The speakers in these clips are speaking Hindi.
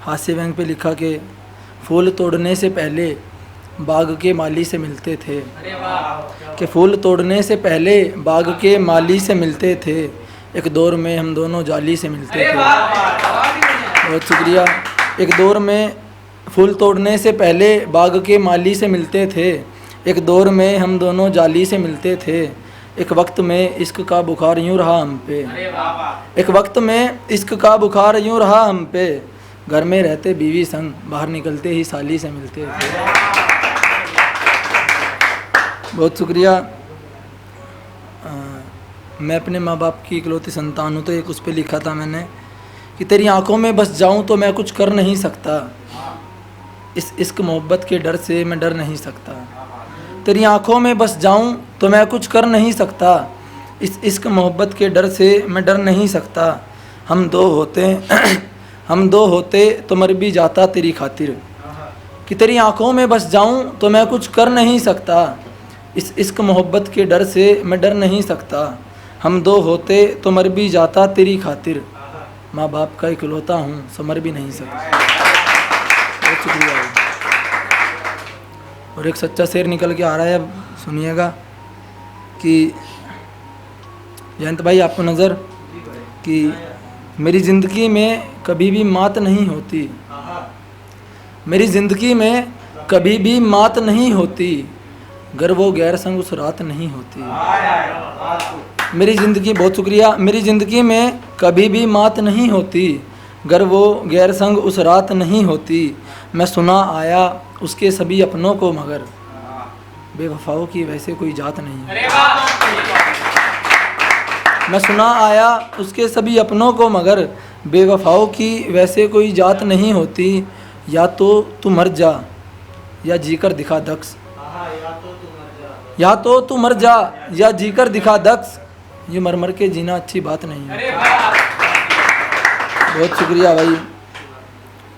हास्य व्यंग पे लिखा कि फूल तोड़ने से पहले बाग के माली से मिलते थे, कि फूल तोड़ने से पहले बाग के माली से मिलते थे, एक दौर में हम दोनों जाली से मिलते थे। बहुत शुक्रिया। एक दौर में फूल तोड़ने से पहले बाग के माली से मिलते थे, एक दौर में हम दोनों जाली से मिलते थे, एक वक्त में इश्क का बुखार यूँ रहा हम पे, एक वक्त में इश्क का बुखार यूँ रहा हम पे, घर में रहते बीवी संग बाहर निकलते ही साली से मिलते थे। बहुत शुक्रिया। मैं अपने माँ बाप की इकलौती संतान हूँ, तो एक उस पर लिखा था मैंने कि तेरी आंखों में बस जाऊँ तो मैं कुछ कर नहीं सकता, इस इश्क मोहब्बत के डर से मैं डर नहीं सकता। तेरी आंखों में बस जाऊँ तो मैं कुछ कर नहीं सकता, इस इश्क मोहब्बत के डर से मैं डर नहीं सकता। हम दो होते तो मर भी जाता तेरी खातिर, कि तेरी आंखों में बस जाऊँ तो मैं कुछ कर नहीं सकता, इस इश्क मोहब्बत के डर से मैं डर नहीं सकता। हम दो होते तो मर भी जाता तेरी खातिर, माँ बाप का इकलौता हूँ सो मर भी नहीं सकता। बहुत शुक्रिया। और एक सच्चा शेर निकल के आ रहा है, अब सुनिएगा कि जयंत भाई आपको नज़र कि मेरी ज़िंदगी में कभी भी मात नहीं होती, मेरी ज़िंदगी में कभी भी मात नहीं होती, गर वो गैर संग उस रात नहीं होती। मेरी ज़िंदगी, बहुत शुक्रिया, मेरी ज़िंदगी में कभी भी मात नहीं होती, गर वो गैर संग उस रात नहीं होती। मैं सुना आया उसके सभी अपनों को, मगर बेवफाओं की वैसे कोई जात नहीं। मैं सुना आया उसके सभी अपनों को, मगर बेवफाओं की वैसे कोई जात नहीं होती। या तो तू मर जा या जीकर दिखा दक्ष, या तो तू मर जा या जीकर दिखा दक्ष, ये मर मर के जीना अच्छी बात नहीं है। बहुत शुक्रिया भाई।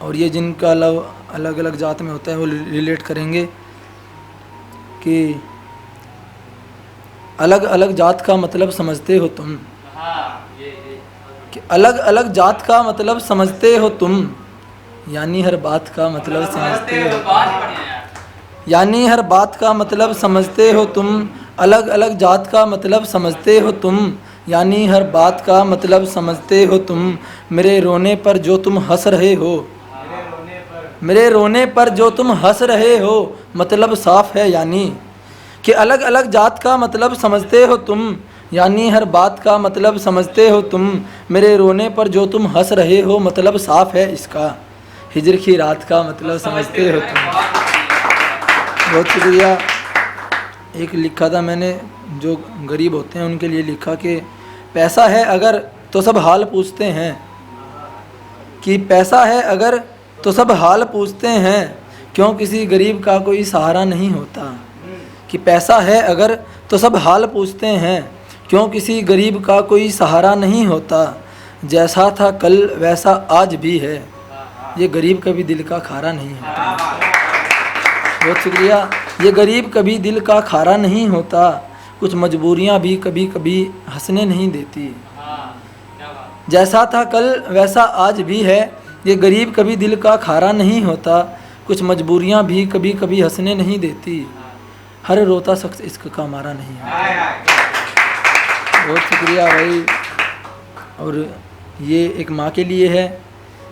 और ये जिनका लव अलग अलग जात में होता है वो रिलेट करेंगे कि अलग अलग जात का मतलब समझते हो तुम, कि अलग अलग जात का मतलब समझते हो तुम, यानी हर बात का मतलब समझते हो, यानी हर बात का मतलब समझते हो तुम, अलग अलग जात का मतलब समझते हो तुम, यानी हर बात का मतलब समझते हो तुम। मेरे रोने पर जो तुम हंस रहे हो, मेरे रोने पर जो तुम हंस रहे हो, मतलब साफ है यानी कि अलग अलग जात का मतलब समझते हो तुम, यानी हर बात का मतलब समझते हो तुम। मेरे रोने पर जो तुम हंस रहे हो, मतलब साफ है इसका, हिजर की रात का मतलब समझते हो तुम। बहुत शुक्रिया। एक लिखा था मैंने, जो गरीब होते हैं उनके लिए लिखा कि पैसा है अगर तो सब हाल पूछते हैं, कि पैसा है अगर तो सब हाल पूछते हैं, क्यों किसी गरीब का कोई सहारा नहीं होता। कि पैसा है अगर तो सब हाल पूछते हैं, क्यों किसी गरीब का कोई सहारा नहीं होता। जैसा था कल वैसा आज भी है, ये गरीब कभी दिल का खारा नहीं होता। बहुत शुक्रिया। ये गरीब कभी दिल का खारा नहीं होता, कुछ मजबूरियां भी कभी कभी हंसने नहीं देती। जैसा था कल वैसा आज भी है, ये गरीब कभी दिल का खारा नहीं होता, कुछ मजबूरियां भी कभी कभी हंसने नहीं देती, हर रोता शख्स इश्क का मारा नहीं है। बहुत शुक्रिया भाई। और ये एक माँ के लिए है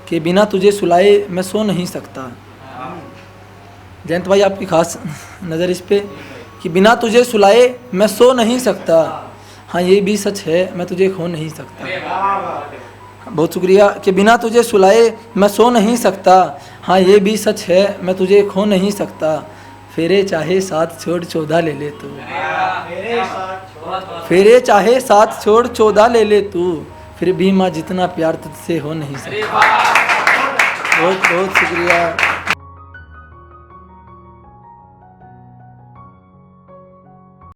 कि बिना तुझे सुलाए मैं सो नहीं सकता। जयंत भाई आपकी खास नज़र इस पे कि बिना तुझे सुलाए मैं सो नहीं सकता, हाँ ये भी सच है मैं तुझे खो नहीं सकता। बहुत शुक्रिया। कि बिना तुझे सुलाए मैं सो नहीं सकता, हाँ ये भी सच है मैं तुझे खो नहीं सकता। फेरे चाहे साथ छोड़ 14 ले ले तू, फेरे चाहे साथ छोड़ 14 ले ले तू, फिर भी माँ जितना प्यार तुझसे हो नहीं सकता। बहुत बहुत शुक्रिया।